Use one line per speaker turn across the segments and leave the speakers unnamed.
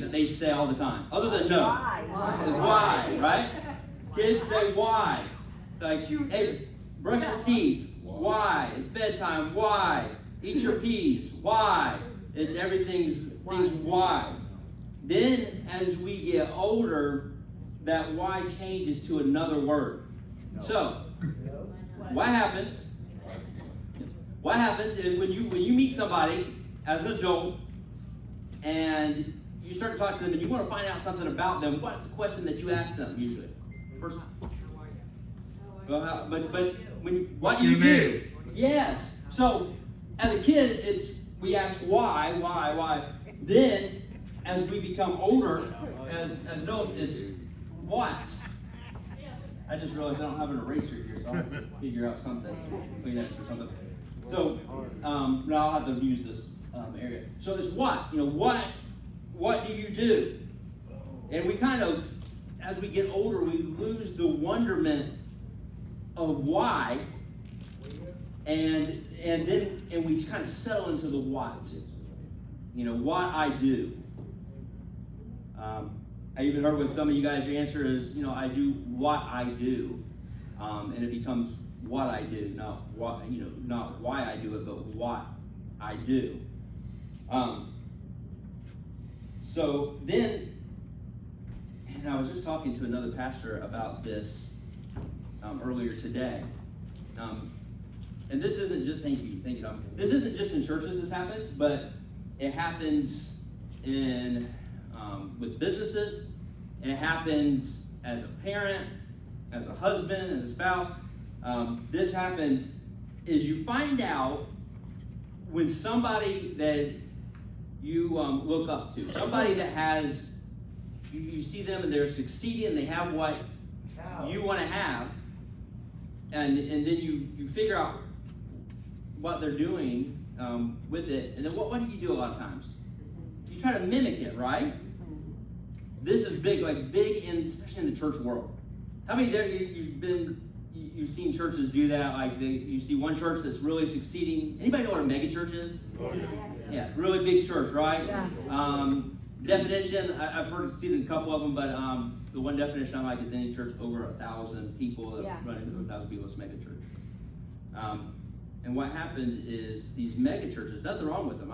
thing that they say all the time, other than no. Is why, right? Kids say why. Like, hey, brush your teeth. Why? It's bedtime. Why? Eat your peas. Why? It's everything's why. Then, as we get older, that why changes to another word. So, what happens? What happens is when you meet somebody as an adult and you start to talk to them and you want to find out something about them, what's the question that you ask them usually? First, well, what do you do? Yes. So as a kid, we ask why. Then as we become older, as adults, it's what. I just realized I don't have an eraser here, so I'll have to figure out something, Kleenex or something. So now I'll have to use this area. So it's what? What do you do? And we kind of, as we get older, we lose the wonderment of why, and we kind of settle into the what. What I do. I even heard with some of you guys, your answer is, I do what I do, and it becomes what I do, not why I do it, but what I do. So then, and I was just talking to another pastor about this earlier today, and this isn't just thank you. This isn't just in churches. This happens, but it happens with businesses. It happens as a parent, as a husband, as a spouse. This happens is you find out when somebody that you look up to, somebody that has, you see them and they're succeeding and they have what you want to have, and then you figure out what they're doing with it, and then what do you do a lot of times? You try to mimic it, right? This is big, especially in the church world. How many of you've seen churches do that? Like you see one church that's really succeeding. Anybody know what a mega church is? Oh, yeah, really big church, right? Yeah. Definition, I've seen a couple of them, but the one definition I like is any church over 1,000 people that running over 1,000 people is mega church. And what happens is these mega churches, nothing wrong with them.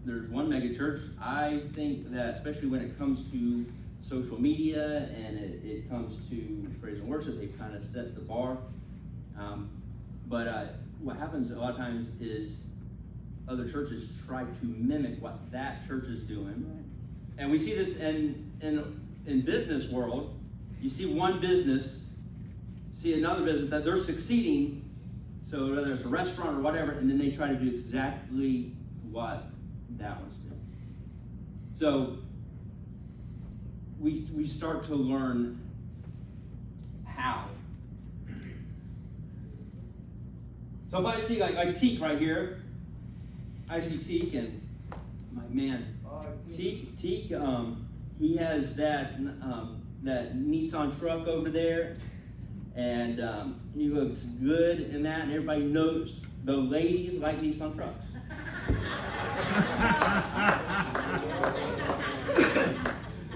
There's one mega church. I think that especially when it comes to social media and it comes to praise and worship, they've kind of set the bar. But what happens a lot of times is other churches try to mimic what that church is doing. And we see this in business world. You see one business, see another business that they're succeeding, so whether it's a restaurant or whatever, and then they try to do exactly what that one's doing. So we start to learn how. So if I see like Teak right here, I see Teak and I'm like, man, Teak, he has that Nissan truck over there, and he looks good in that, and everybody knows the ladies like Nissan trucks.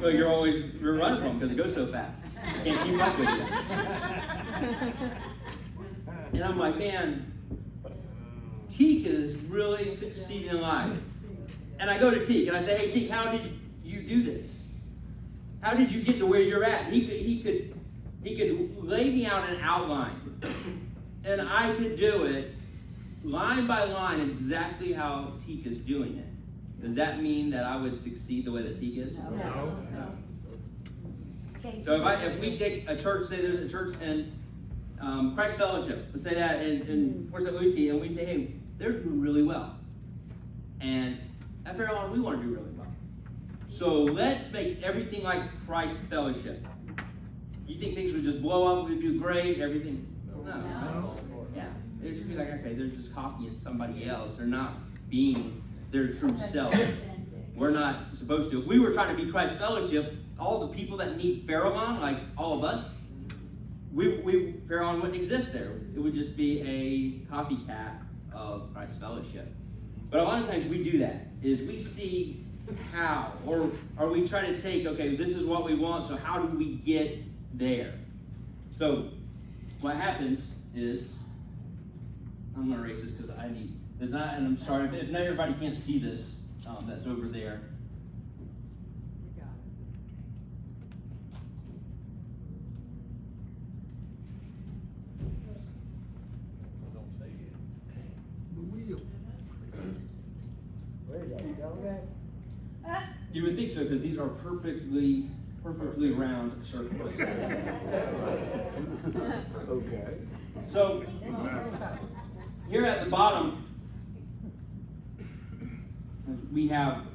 Well, you're running from them because it goes so fast. You can't keep up with you. And I'm like, man, Teak is really succeeding in life. And I go to Teak and I say, hey, Teak, how did you do this? How did you get to where you're at? He could lay me out an outline, and I could do it line by line exactly how Teak is doing it. Does that mean that I would succeed the way that Teak is? No. So if we take a church, say there's a church in Christ Fellowship, let's say that in Port St. Lucie, and we say, hey, they're doing really well. And at Fairlawn, we want to do really well. So let's make everything like Christ Fellowship. You think things would just blow up, we'd do great, everything? No. Right? Yeah. They'd just be like, okay, they're just copying somebody else. They're not being their true self. We're not supposed to. If we were trying to be Christ Fellowship, all the people that need Fairlawn, like all of us, Fairlawn wouldn't exist there. It would just be a copycat of Christ Fellowship. But a lot of times we do that, is we see how? Or are we trying to take, okay, this is what we want, so how do we get there? So what happens is, I'm going to erase this because and I'm sorry, if not everybody can't see this, that's over there. You would think so, because these are perfectly round circles.
Okay.
So, here at the bottom, we have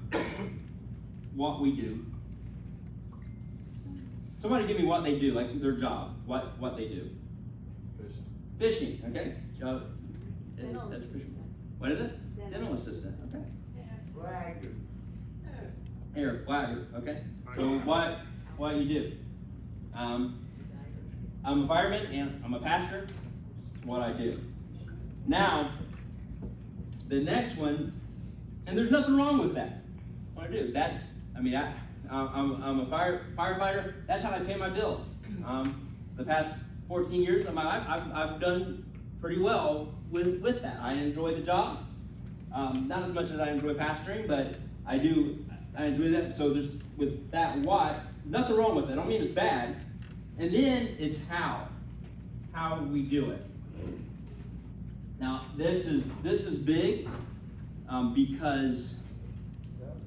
what we do. Somebody give me what they do, like their job, what they do. Fishing, okay? That's fishing. What is it? Dental assistant, okay.
Flagger.
Flagger, okay. So what you do? I'm a fireman and I'm a pastor. What I do. Now, the next one, and there's nothing wrong with that. What I do, I'm a firefighter. That's how I pay my bills. The past 14 years of my life, I've done pretty well with that. I enjoy the job. Not as much as I enjoy pastoring, but I enjoy that. So there's, with that what, nothing wrong with it. I don't mean it's bad. And then it's how we do it. Now this is big because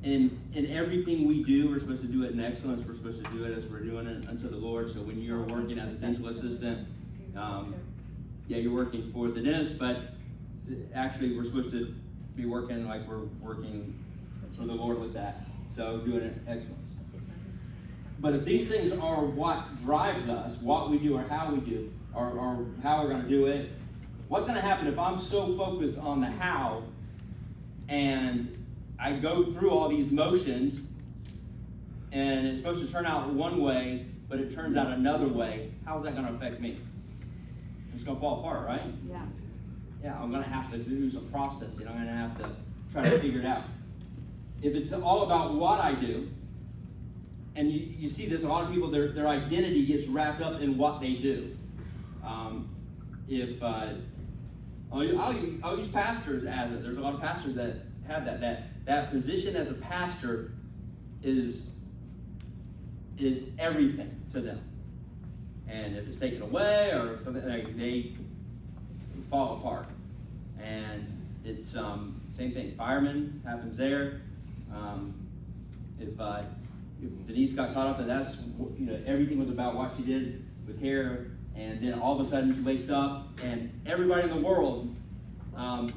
in everything we do, we're supposed to do it in excellence. We're supposed to do it as we're doing it unto the Lord. So when you're working as a dental assistant, you're working for the dentist, but actually we're supposed to be working like we're working for the Lord with that. So doing it in excellence. But if these things are what drives us, what we do or how we do, or how we're going to do it, what's going to happen if I'm so focused on the how and I go through all these motions and it's supposed to turn out one way, but it turns out another way? How's that going to affect me? It's going to fall apart, right?
Yeah.
Yeah, I'm going to have to do some processing. I'm going to have to try to figure it out. If it's all about what I do, and you see this, a lot of people, their identity gets wrapped up in what they do. I'll use pastors as it. There's a lot of pastors that have that position as a pastor is everything to them. And if it's taken away or if they fall apart. And it's same thing. Firemen happens there. If Denise got caught up in that's, everything was about what she did with hair, and then all of a sudden she wakes up and everybody in the world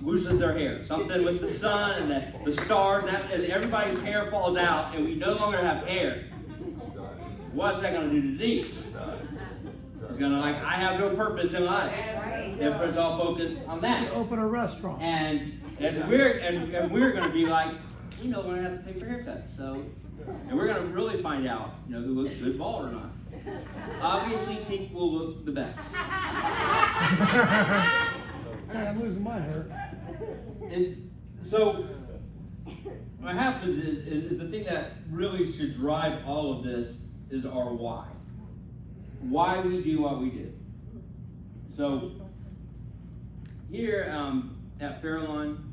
loses their hair. Something with the sun and the stars, and everybody's hair falls out and we no longer have hair. What's that going to do to Denise? She's going to I have no purpose in life. If it's all focused on that.
Open a restaurant.
And we're going to be like, we're going to have to pay for haircuts. So, and we're going to really find out, who looks good bald or not. Obviously, Tink will look the best.
I'm losing my hair.
And so, what happens is the thing that really should drive all of this is our why. Why we do what we do. So, here at Fairlawn,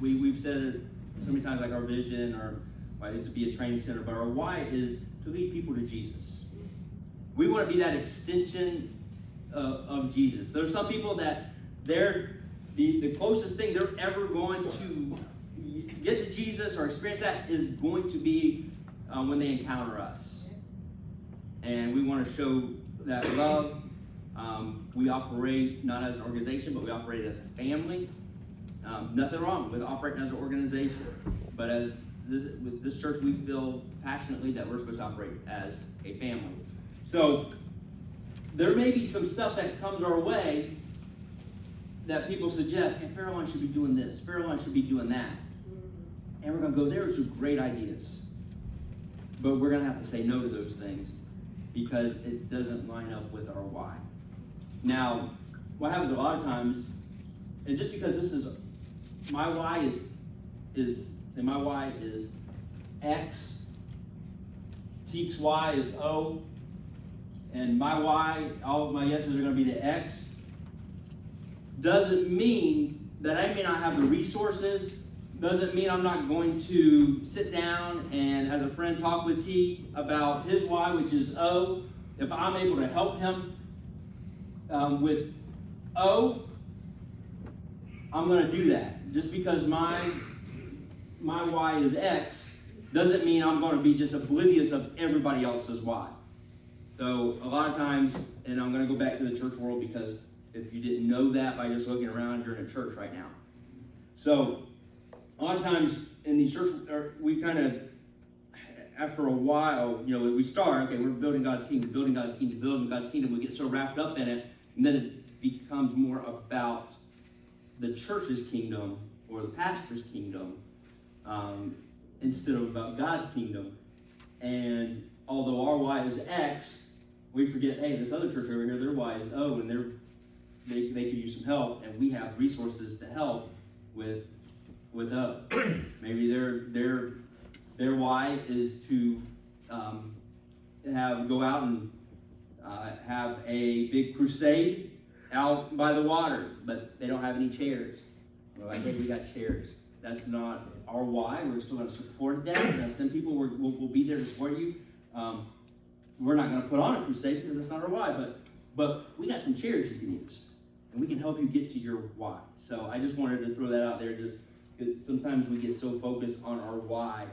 we've said it so many times, like our vision, or why is to be a training center, but our why is to lead people to Jesus. We want to be that extension of Jesus. There's some people that the closest thing they're ever going to get to Jesus or experience that is going to be when they encounter us. And we want to show that love. We operate not as an organization, but we operate as a family. Nothing wrong with operating as an organization, but with this church, we feel passionately that we're supposed to operate as a family. So there may be some stuff that comes our way that people suggest, hey, Fairlawn should be doing this, Fairlawn should be doing that. And we're going to go, there are some great ideas. But we're going to have to say no to those things because it doesn't line up with our why. Now, what happens a lot of times, and just because this is, my why is Say my Y is X, Teek's Y is O, and my Y, all of my yeses are going to be to X, doesn't mean that I may not have the resources, doesn't mean I'm not going to sit down and, as a friend, talk with T about his Y, which is O. If I'm able to help him with O, I'm going to do that. Just because my Y is X doesn't mean I'm going to be just oblivious of everybody else's Y. So a lot of times, and I'm going to go back to the church world because if you didn't know that by just looking around, you're in a church right now. So a lot of times in these churches, we kind of, after a while, we start, okay, we're building God's kingdom, building God's kingdom. We get so wrapped up in it, and then it becomes more about the church's kingdom or the pastor's kingdom instead of about God's kingdom. And although our Y is X, we forget, hey, this other church over here, their Y is O, and they could use some help, and we have resources to help with O. Maybe their Y is to go out and have a big crusade out by the water, but they don't have any chairs. We're like, hey, we got chairs. That's not our Y. We're still going to support them. We're going to send people. We'll be there to support you. We're not going to put on a crusade because that's not our Y, but we got some chairs you can use, and we can help you get to your Y. So I just wanted to throw that out there. Sometimes we get so focused on our Y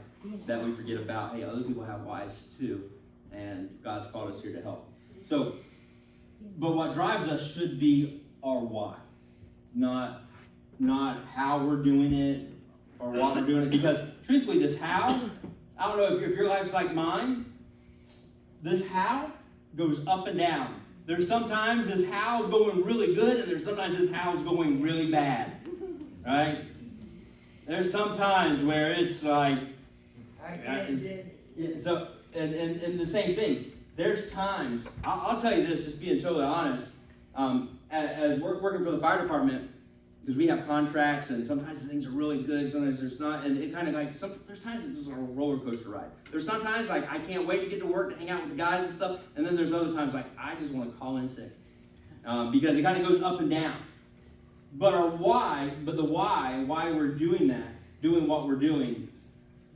that we forget about, hey, other people have Ys too, and God's called us here to help. So, but what drives us should be our why, not how we're doing it or what we're doing it. Because truthfully, this how, I don't know if your life's like mine, this how goes up and down. There's sometimes this how is going really good, and there's sometimes this how is going really bad, right? There's some times where it's like, so, and the same thing. There's times, I'll tell you this, just being totally honest, as working for the fire department, because we have contracts, and sometimes things are really good, sometimes there's not, and it kind of like, there's times it's just a roller coaster ride. There's sometimes like, I can't wait to get to work to hang out with the guys and stuff, and then there's other times like, I just want to call in sick, because it kind of goes up and down. But the why we're doing that, doing what we're doing,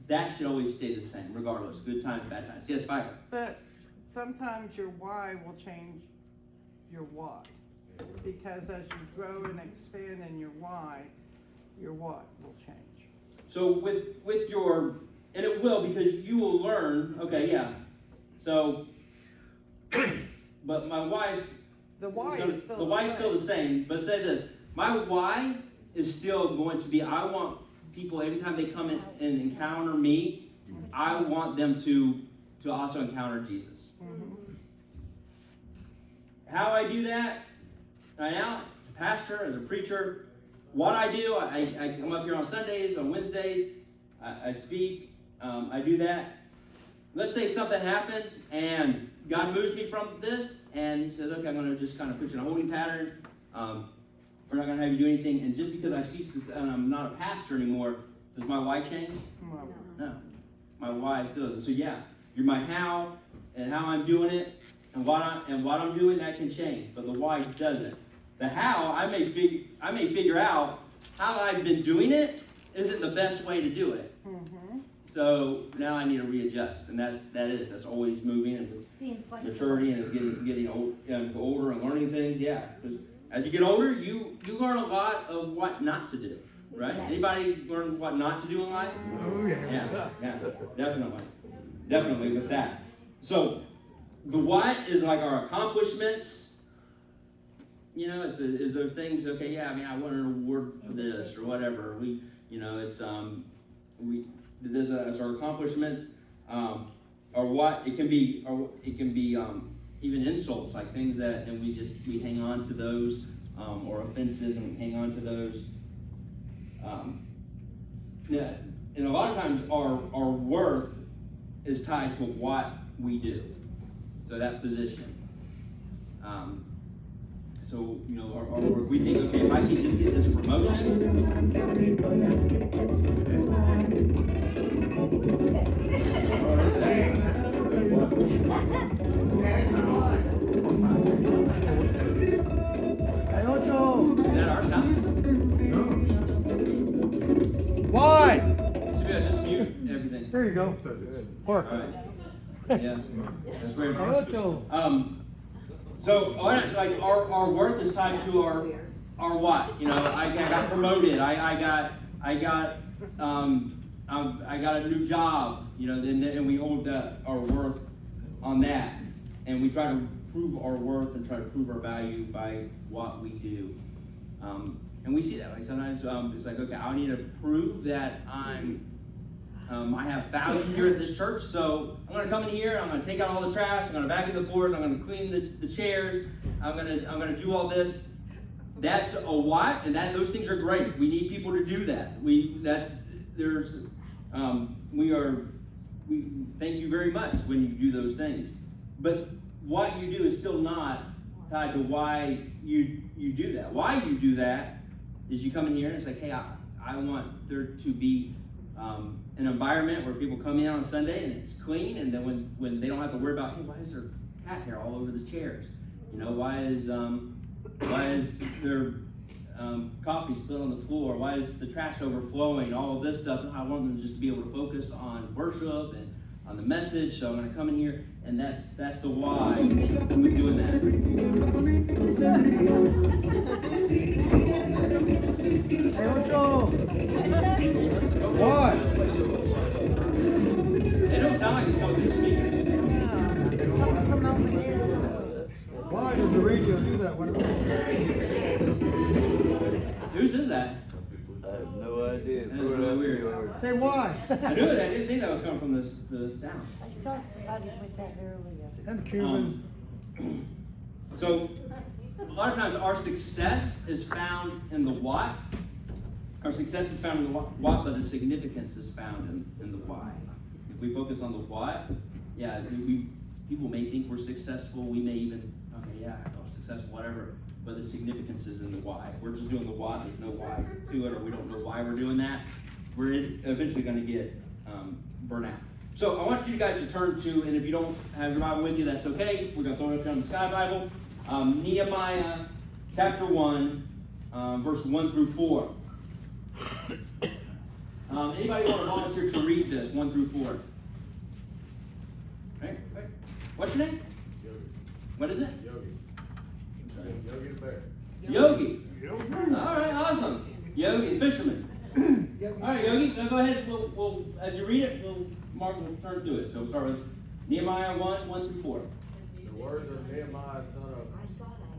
that should always stay the same, regardless, good times, bad times. Yes, Fire.
But sometimes your why will change your what. Because as you grow and expand in your why what will change.
So with your, and it will, because you will learn, okay, yeah. So, but my why's,
the why
is still the same, but say this, my why is still going to be, I want people, every time they come in and encounter me, I want them to also encounter Jesus.
Mm-hmm.
How I do that, right now, as a pastor, as a preacher, what I do, I come up here on Sundays, on Wednesdays, I speak, I do that. Let's say something happens and God moves me from this, and he says, okay, I'm going to just kind of put you in a holding pattern. We're not going to have you do anything. And just because I ceased to, and I'm not a pastor anymore, does my why change? No. My why still isn't. So yeah, you're my how, and how I'm doing it, and what I'm doing, that can change. But the why doesn't. The how, I may figure out how I've been doing it isn't the best way to do it.
Mm-hmm.
So now I need to readjust, and that's always moving and maturity, and is getting old, older and learning things. Yeah, because as you get older, you learn a lot of what not to do. Right? Anybody learn what not to do in life?
Oh yeah.
Yeah, definitely with that. So the what is like our accomplishments. Is those things, okay, yeah, I mean, I won an award for this or whatever. We did this as our accomplishments, or what it can be even insults, like things that, and we hang on to those, or offenses, and we hang on to those. And a lot of times our worth is tied to what we do. So that position. So, you know, or we think, okay, if I can just get this promotion. What is that?
Cayocho!
Is that our sound system?
Why?
Should be able to dispute everything.
There you go. Work.
All right. Yeah. That's very
Cayocho.
So like our worth is tied to our what? You know, I got promoted. I got a new job. You know, and we hold our worth on that, and we try to prove our worth and try to prove our value by what we do. And we see that. Like sometimes it's like, okay, I need to prove that I have value here at this church, so I'm going to come in here, I'm going to take out all the trash, I'm going to vacuum the floors, I'm going to clean the chairs, I'm going to do all this. That's a what, and those things are great. We need people to do that. We thank you very much when you do those things. But what you do is still not tied to why you do that. Why you do that is you come in here and it's like, hey, I want there to be an environment where people come in on Sunday and it's clean, and then when they don't have to worry about, hey, why is there cat hair all over the chairs? You know, why is there coffee spilled on the floor? Why is the trash overflowing? All of this stuff. I want them just to be able to focus on worship and on the message. So I'm going to come in here, and that's the why we're doing that.
Cayocho! Why?
It don't sound like it's coming through the speakers.
Why does the radio do that when
Whose is that?
I have no idea.
That's really weird.
Say why?
I knew it. I didn't think that was coming from the sound.
I saw somebody with that earlier.
Them Cuban.
So a lot of times our success is found in the what. Our success is found in the what, but the significance is found in the why. If we focus on the what, yeah, people may think we're successful. We may even, okay, yeah, I felt successful, whatever. But the significance is in the why. If we're just doing the what, there's no why to it, or we don't know why we're doing that, we're eventually going to get burnt out. So I want you guys to turn to, and if you don't have your Bible with you, that's okay. We're going to throw it up here on the Sky Bible. Nehemiah chapter 1, verse 1 through 4. Anybody want to volunteer to read this, 1 through 4? Right? What's your name?
Yogi.
What is it?
Yogi. Yogi the bear.
Yogi. All right, awesome. Yogi, the fisherman. All right, Yogi, go ahead. We'll as you read it, Mark will turn to it. So we'll start with Nehemiah 1 through 4.
The words of Nehemiah, son of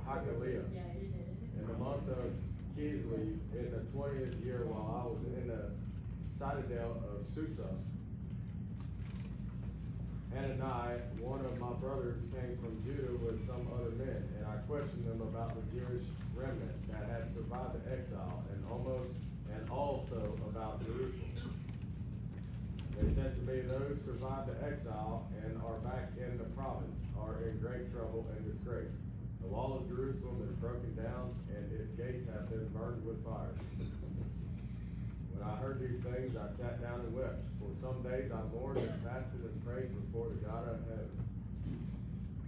Hakaliah, in the month of Kislev, in the 20th year, while I was in the citadel of Susa, Hanani, one of my brothers, came from Judah with some other men, and I questioned them about the Jewish remnant that had survived the exile, and also about Jerusalem. They said to me, those survived the exile and are back in the province are in great trouble and disgrace. The wall of Jerusalem is broken down, and its gates have been burned with fire. When I heard these things, I sat down and wept. For some days I mourned and fasted and prayed before the God of heaven.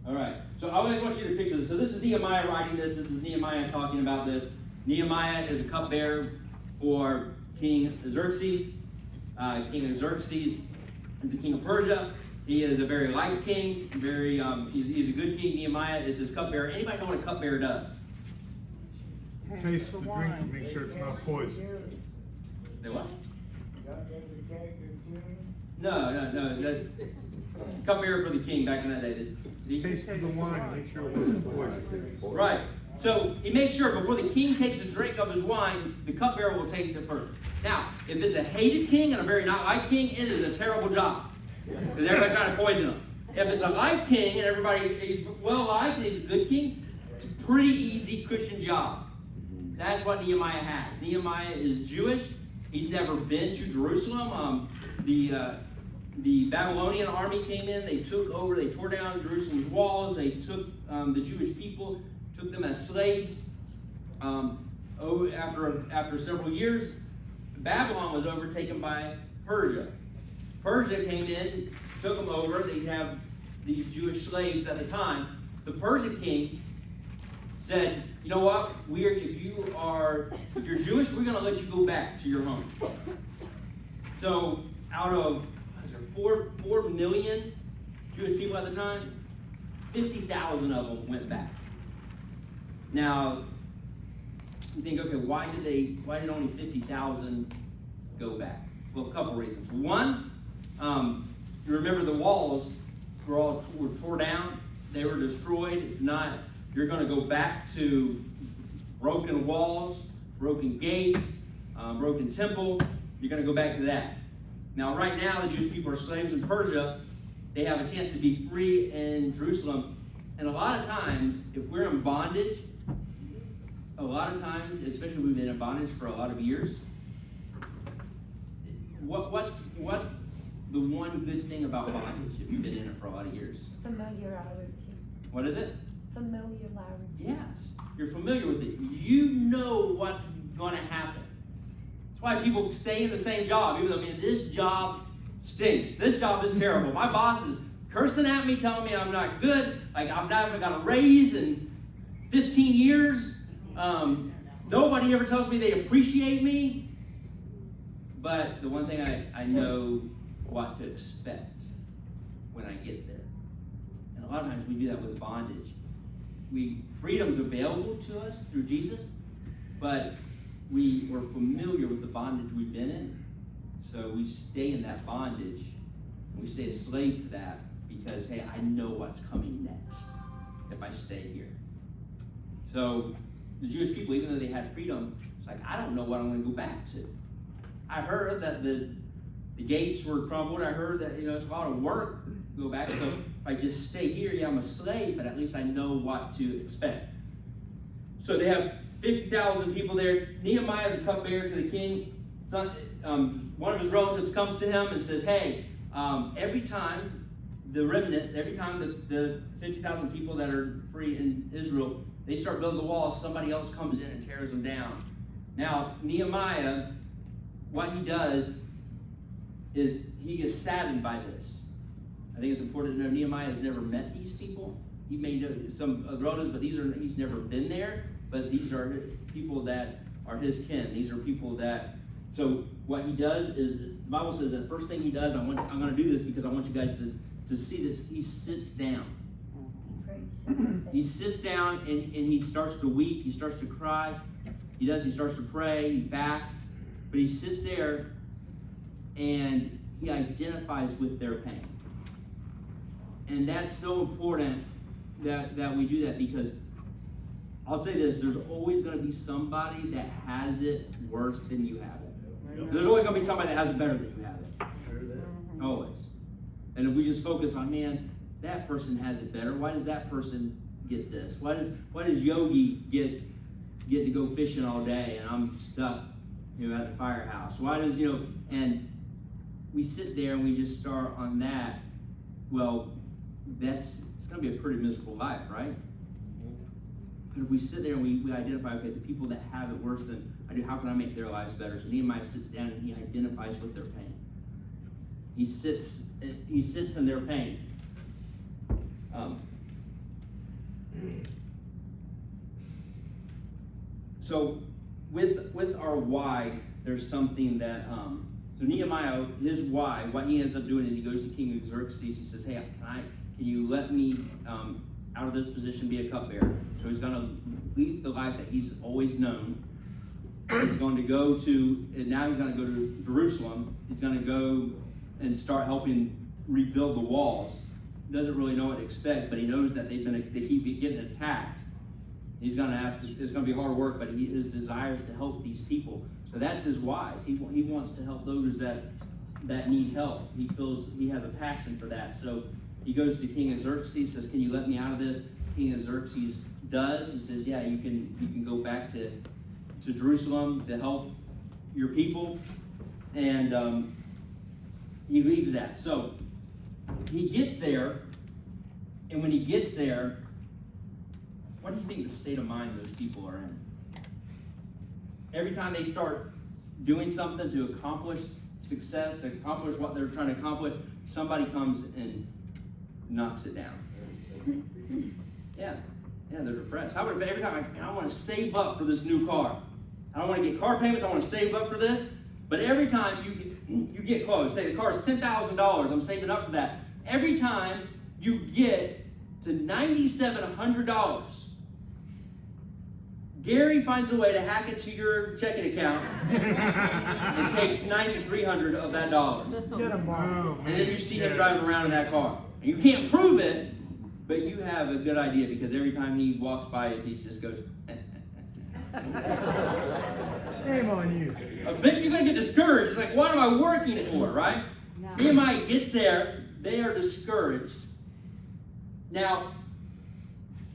All right. So I always want you to picture this. So this is Nehemiah writing this. This is Nehemiah talking about this. Nehemiah is a cupbearer for King Xerxes. King Xerxes is the king of Persia. He is a very liked king. He's a good king. Nehemiah is his cupbearer. Anybody know what a cupbearer does?
Taste the drink to make sure it's not poison.
Say what? No. Cupbearer for the king back in that day.
Taste the wine to make sure it wasn't poison.
Right. So he makes sure before the king takes a drink of his wine, the cupbearer will taste it first. Now, if it's a hated king and a very not liked king, it is a terrible job. Because everybody's trying to poison him. If it's a liked king and he's well liked and he's a good king, it's a pretty easy Christian job. That's what Nehemiah has. Nehemiah is Jewish. He's never been to Jerusalem. The Babylonian army came in. They took over. They tore down Jerusalem's walls. They took the Jewish people took them as slaves. After several years, Babylon was overtaken by Persia. Persia came in, took them over. They have these Jewish slaves at the time. The Persian king said, "You know what? If you're Jewish, we're going to let you go back to your home." So, out of 4 million Jewish people at the time, 50,000 of them went back. Now, you think, okay, why did only 50,000 go back? Well, a couple reasons. One, you remember the walls were tore down. They were destroyed. It's not, you're going to go back to broken walls, broken gates, broken temple. You're going to go back to that. Now, right now, the Jewish people are slaves in Persia. They have a chance to be free in Jerusalem. And a lot of times, if we're in bondage, especially if we've been in bondage for a lot of years, what's the one good thing about bondage if you've been in it for a lot of years?
Familiarity.
What is it?
Familiarity.
Yes. You're familiar with it. You know what's going to happen. That's why people stay in the same job, even though, man, this job stinks. This job is terrible. My boss is cursing at me, telling me I'm not good. Like, I've never got a raise in 15 years. Nobody ever tells me they appreciate me. But the one thing I know what to expect when I get there. And a lot of times we do that with bondage. Freedom's available to us through Jesus, but we were familiar with the bondage we've been in. So we stay in that bondage. We stay a slave to that because, hey, I know what's coming next if I stay here. So the Jewish people, even though they had freedom, it's like, I don't know what I'm going to go back to. I heard that the gates were crumbled. I heard that, it's a lot of work to go back. So if I just stay here, I'm a slave, but at least I know what to expect. So they have 50,000 people there. Nehemiah is a cupbearer to the king. One of his relatives comes to him and says, hey, every time the 50,000 people that are free in Israel, they start building the walls, somebody else comes in and tears them down. Now, Nehemiah, what he does is he is saddened by this. I think it's important to know Nehemiah has never met these people. He may know some relatives, but he's never been there. But these are people that are his kin. These are people that, so what he does is, the Bible says that the first thing he does, I'm going to do this because I want you guys to see this. He sits down. He sits down and he starts to weep. He starts to cry. He starts to pray. He fasts. But he sits there and he identifies with their pain. And that's so important that we do that, because I'll say this, there's always going to be somebody that has it worse than you have it. There's always going to be somebody that has it better than you have it. Always. And if we just focus on, man, that person has it better. Why does that person get this? Why does Yogi get to go fishing all day and I'm stuck, at the firehouse? Why does, and we sit there and we just start on that. Well, it's going to be a pretty miserable life, right? But if we sit there and we identify, okay, the people that have it worse than I do, how can I make their lives better? So Nehemiah sits down and he identifies with their pain. He sits in their pain. So with our why, there's something that so Nehemiah, his why, what he ends up doing is he goes to King Xerxes. He says, hey, can you let me out of this position be a cupbearer? So he's going to leave the life that he's always known. He's going to go to, and now he's going to go to Jerusalem. He's going to go and start helping rebuild the walls. He doesn't really know what to expect, but he knows that they keep getting attacked. It's going to be hard work, but his desire is to help these people. So that's his whys. He wants to help those that need help. He feels he has a passion for that. So he goes to King Xerxes, says, can you let me out of this? King Xerxes does. He says, yeah, you can go back to Jerusalem to help your people. And he leaves that. So he gets there, and when he gets there, what do you think the state of mind those people are in? Every time they start doing something to accomplish success, to accomplish what they're trying to accomplish, somebody comes and knocks it down. Yeah, they're depressed. How about if every time I want to save up for this new car? I don't want to get car payments, I want to save up for this. But every time you get close, say the car is $10,000, I'm saving up for that. Every time you get to $9,700, Gary finds a way to hack into your checking account and takes $9,300 of that dollars.
Get him, Bob.
And then you see him driving around in that car. And you can't prove it, but you have a good idea because every time he walks by it, he just goes,
Shame on you.
Eventually you're going to get discouraged. It's like, what am I working for, right?
No.
Nehemiah gets there, they are discouraged. Now,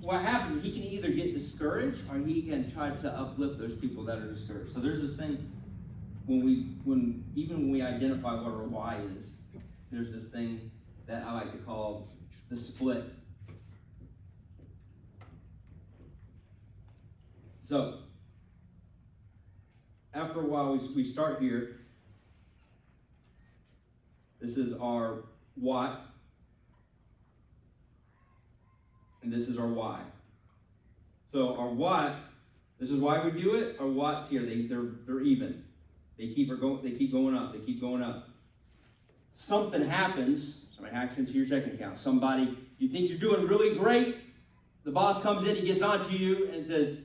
what happens is he can either get discouraged or he can try to uplift those people that are discouraged. So there's this thing when we identify what our why is, there's this thing that I like to call the split. So after a while we start here. This is our what. And this is our why. So our what, this is why we do it. Our what's here. They're even. They keep going up. They keep going up. Something happens. Somebody hacks into your checking account. Somebody, you think you're doing really great. The boss comes in, he gets onto you and says,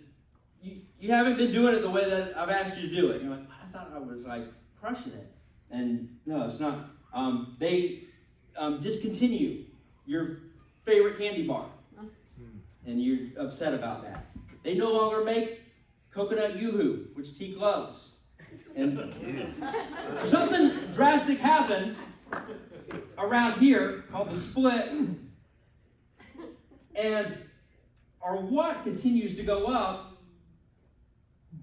you haven't been doing it the way that I've asked you to do it. And you're like, I thought I was like crushing it. And no, it's not. They discontinue your favorite candy bar. And you're upset about that. They no longer make coconut yoo-hoo, which Teak loves. And something drastic happens around here called the split. And our what continues to go up,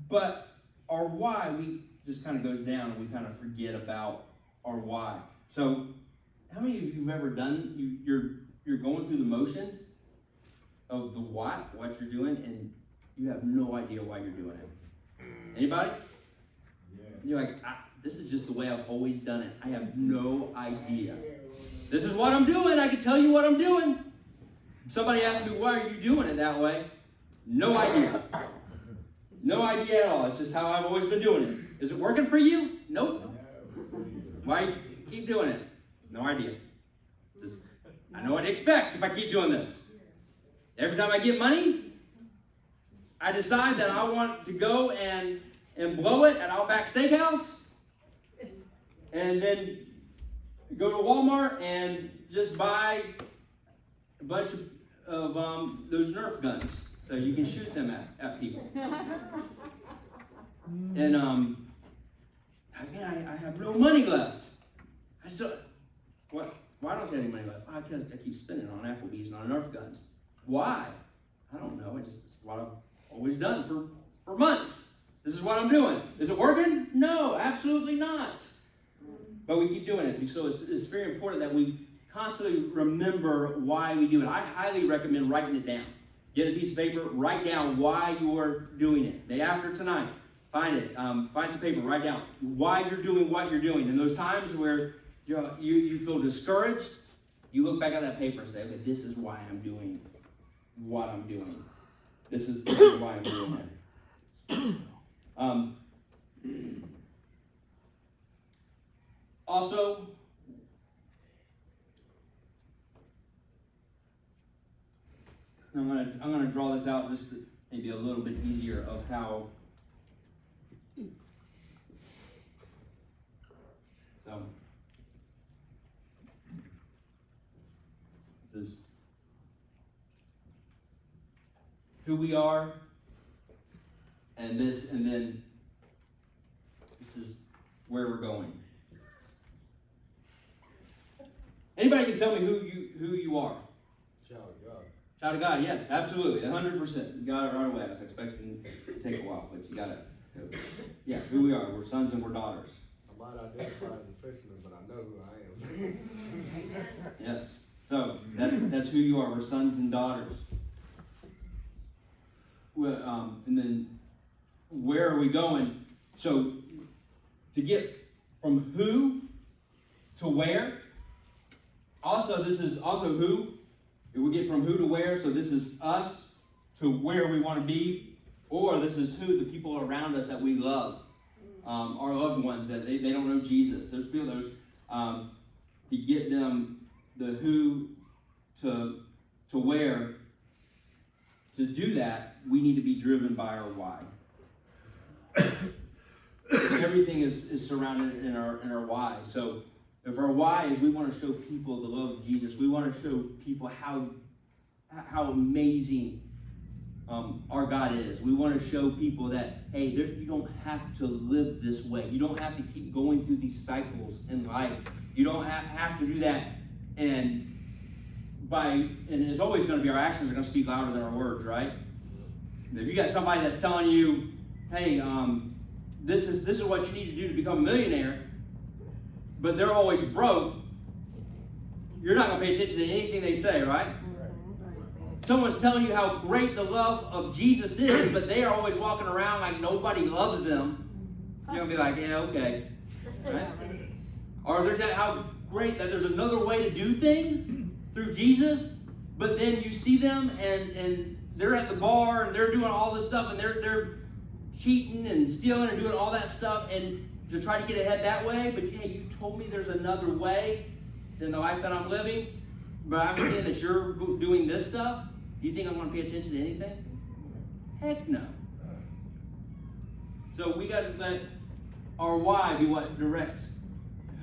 but our why, we just kind of goes down and we kind of forget about our why. So how many of you have ever done, you're going through the motions of the what you're doing, and you have no idea why you're doing it? Anybody?
Yeah.
You're like, this is just the way I've always done it. I have no idea. This is what I'm doing. I can tell you what I'm doing. Somebody asks me, why are you doing it that way? No idea. No idea at all. It's just how I've always been doing it. Is it working for you? Nope. Why you keep doing it? No idea. I know what to expect if I keep doing this. Every time I get money, I decide that I want to go and blow it at Outback Steakhouse, and then go to Walmart and just buy a bunch of those Nerf guns so you can shoot them at people. And again, I have no money left. I still, what? Why don't I have any money left? Because I keep spending on Applebee's and on Nerf guns. Why? I don't know. It's what I've always done for months. This is what I'm doing. Is it working? No, absolutely not. But we keep doing it. So it's very important that we constantly remember why we do it. I highly recommend writing it down. Get a piece of paper, write down why you're doing it. Day after tonight, find it. Find some paper, write down why you're doing what you're doing. And those times where you feel discouraged, you look back at that paper and say, okay, this is why I'm doing what I'm doing. This is why I'm doing it. Also, I'm gonna draw this out just to maybe a little bit easier of how. So this is who we are, and then this is where we're going. Anybody can tell me who you are?
Child of God.
Child of God, yes, absolutely, 100%. You got it right away. I was expecting it to take a while, but you got it. Yeah, who we are. We're sons and we're daughters.
I might identify as a fisherman, but I know who I am.
Yes. So that's who you are. We're sons and daughters. and then where are we going? So to get from who to where. Also, this is also who. If we get from who to where, so this is us to where we want to be, or this is who, the people around us that we love, our loved ones that they don't know Jesus. There's people to get them the who to where. To do that, we need to be driven by our why. Everything is surrounded in our why. So if our why is we want to show people the love of Jesus, we want to show people how amazing our God is. We want to show people that, hey, you don't have to live this way. You don't have to keep going through these cycles in life. You don't have to do that. And it's always going to be our actions are going to speak louder than our words, right? If you got somebody that's telling you, hey, this is what you need to do to become a millionaire, but they're always broke, you're not going to pay attention to anything they say, right? Someone's telling you how great the love of Jesus is, but they are always walking around like nobody loves them. You're going to be like, yeah, okay. Right? Or there's how great that there's another way to do things through Jesus, but then you see them and they're at the bar and they're doing all this stuff and they're cheating and stealing and doing all that stuff and to try to get ahead that way. But hey, you told me there's another way than the life that I'm living, but I'm saying that you're doing this stuff. Do you think I'm going to pay attention to anything? Heck no. So we got to let our why be what directs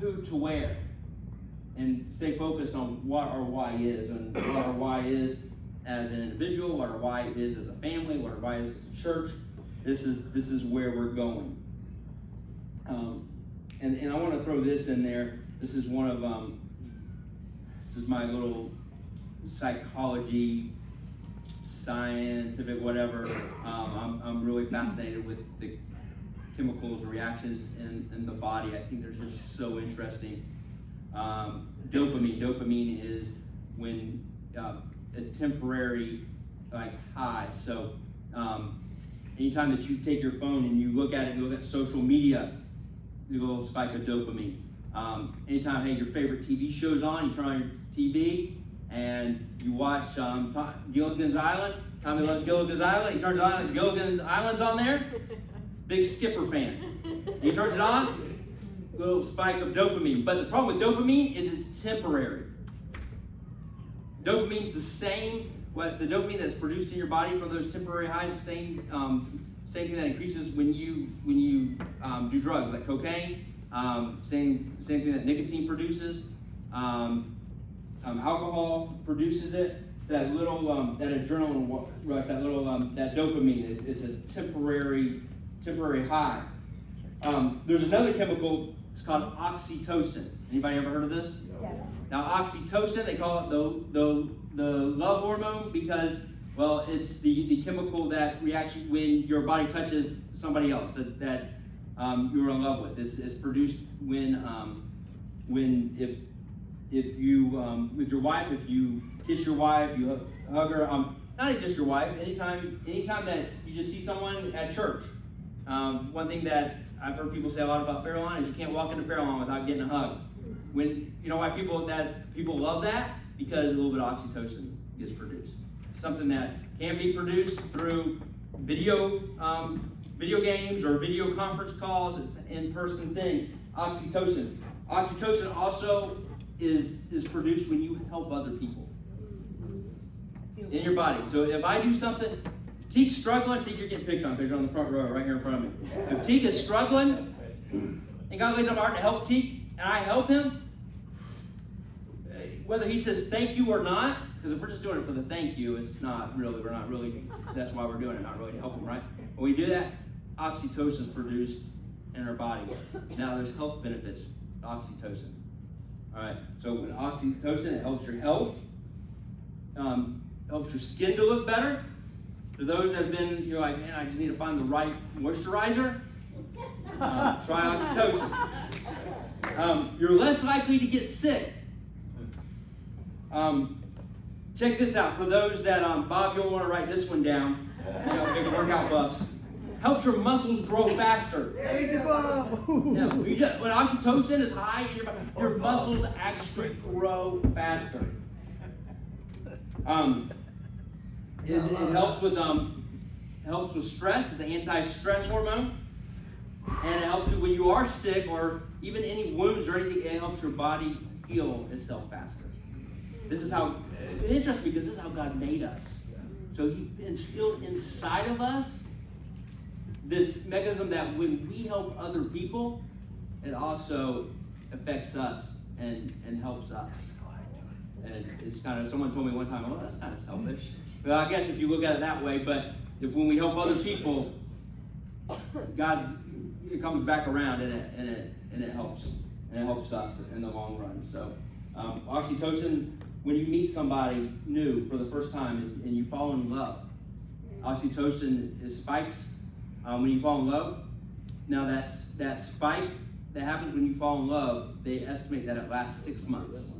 who to where, and stay focused on what our why is, and what our why is as an individual, what our why is as a family, what our why is as a church. This is where we're going. And I want to throw this in there. This is one of this is my little psychology, scientific, whatever. I'm really fascinated with the chemicals, reactions in the body. I think they're just so interesting. Dopamine. Dopamine is when a temporary high. So anytime that you take your phone and you look at it, and you look at social media, you get a little spike of dopamine. Anytime, hey, your favorite TV show's on, you turn on your TV and you watch Gilligan's Island. Tommy loves Gilligan's Island. He turns it on, Gilligan's Island's on there. Big Skipper fan. He turns it on, little spike of dopamine. But the problem with dopamine is it's temporary. Dopamine's the same. The dopamine that's produced in your body from those temporary highs, the same thing that increases when you do drugs like cocaine. Same thing that nicotine produces. Alcohol produces it. It's that little that adrenaline rush, that little that dopamine is a temporary high. There's another chemical. It's called oxytocin. Anybody ever heard of this?
Yes.
Now oxytocin, they call it the love hormone because, well, it's the chemical that reacts when your body touches somebody else that you're in love with. It's produced when if you with your wife, if you kiss your wife, you hug her. Not just your wife. Anytime that you just see someone at church. One thing that I've heard people say a lot about Fairlawn is you can't walk into Fairlawn without getting a hug. When you know why people love that? Because a little bit of oxytocin gets produced. Something that can be produced through video games or video conference calls. It's an in-person thing. Oxytocin. Oxytocin also is produced when you help other people in your body. So if I do something, Teek's struggling, Teek, you're getting picked on because you're on the front row right here in front of me. If Teek is struggling and God lays on my heart to help Teek and I help him, whether he says thank you or not, because if we're just doing it for the thank you, it's not really, that's why we're doing it, not really to help him, right? When we do that, oxytocin is produced in our body. Now there's health benefits to oxytocin. All right, so with oxytocin, it helps your health, helps your skin to look better. For those that have been, you're like, man, I just need to find the right moisturizer, try oxytocin. You're less likely to get sick. Check this out. For those that, Bob, you'll want to write this one down. You know, big workout buffs. Helps your muscles grow faster.
Easy, Bob.
Yeah, when oxytocin is high in your muscles actually grow faster. It helps with stress. It's an anti-stress hormone, and it helps you when you are sick or even any wounds or anything. It helps your body heal itself faster. This is how it's interesting because this is how God made us. So He instilled inside of us this mechanism that when we help other people, it also affects us and helps us. And it's kind of, someone told me one time, oh, that's kind of selfish. Well, I guess if you look at it that way, but when we help other people, it comes back around and it helps. And it helps us in the long run. So oxytocin, when you meet somebody new for the first time and you fall in love, oxytocin spikes when you fall in love. Now that spike that happens when you fall in love, they estimate that it lasts 6 months.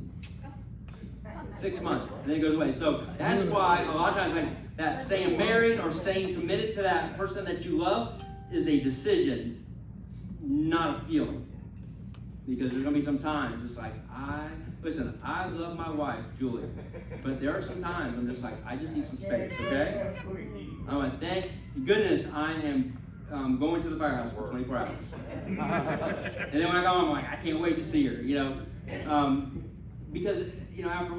6 months, and then it goes away. So that's why a lot of times like that staying married or staying committed to that person that you love is a decision, not a feeling. Because there's gonna be some times it's like I love my wife, Julie, but there are some times I'm just like, I just need some space, okay? I went, thank goodness I am going to the firehouse for 24 hours. And then when I go home, I'm like, I can't wait to see her, because after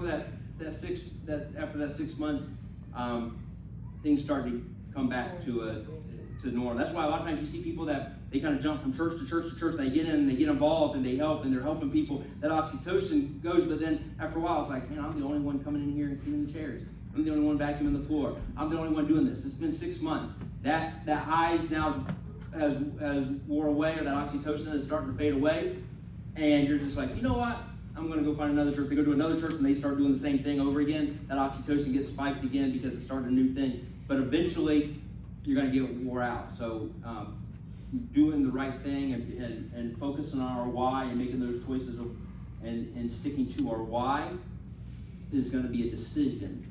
that 6 months, things start to come back to normal. That's why a lot of times you see people that they kind of jump from church to church to church, and they get in and they get involved and they help and they're helping people. That oxytocin goes, but then after a while it's like, man, I'm the only one coming in here and cleaning the chairs. I'm the only one vacuuming the floor. I'm the only one doing this. It's been 6 months. That highs now has wore away, or that oxytocin is starting to fade away, and you're just like, you know what? I'm going to go find another church. They go to another church and they start doing the same thing over again. That oxytocin gets spiked again because it started a new thing. But eventually, you're going to get wore out. So doing the right thing and focusing on our why and making those choices and sticking to our why is going to be a decision.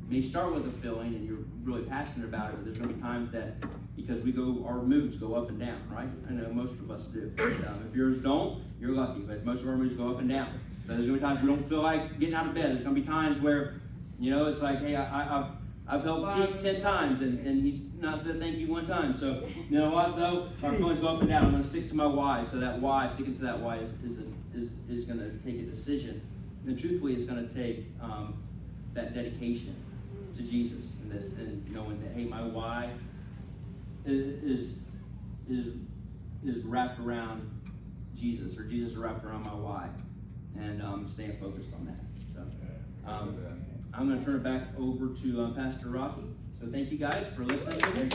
It may start with a feeling and you're really passionate about it, but there's going to be times that, because our moods go up and down, right? I know most of us do. If yours don't, you're lucky, but most of our moods go up and down. So there's going to be times we don't feel like getting out of bed. There's going to be times where, it's like, hey, I've helped Teague 10 times, and he's not said thank you one time. So, you know what, though? Our feelings go up and down. I'm going to stick to my why. So that why, sticking to that why is going to take a decision. And truthfully, it's going to take that dedication to Jesus in this, and knowing that, hey, my why is wrapped around Jesus, or Jesus is wrapped around my why, and staying focused on that. So I'm going to turn it back over to Pastor Rocky. So thank you guys for listening to me.